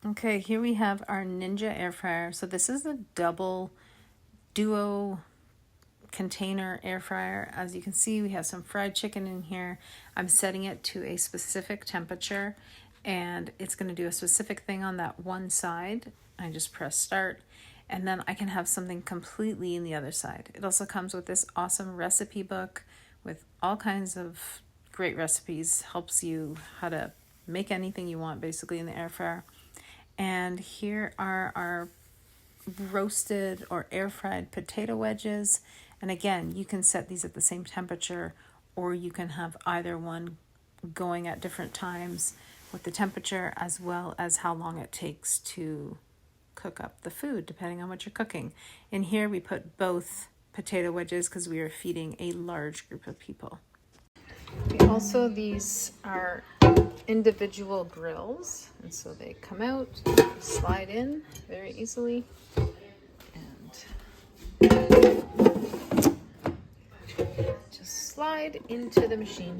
Okay, here we have our Ninja air fryer. So this is a duo container air fryer. As you can see, we have some fried chicken in here. I'm setting it to a specific temperature, and it's going to do a specific thing on that one side. I just press start, and then I can have something completely in the other side. It also comes with this awesome recipe book with all kinds of great recipes. Helps you how to make anything you want basically in the air fryer. And here are our roasted or air fried potato wedges. And again, you can set these at the same temperature, or you can have either one going at different times with the temperature as well as how long it takes to cook up the food, depending on what you're cooking. In here, we put both potato wedges because we are feeding a large group of people. Also, these are individual grills, and so they come out, slide in very easily, and just slide into the machine.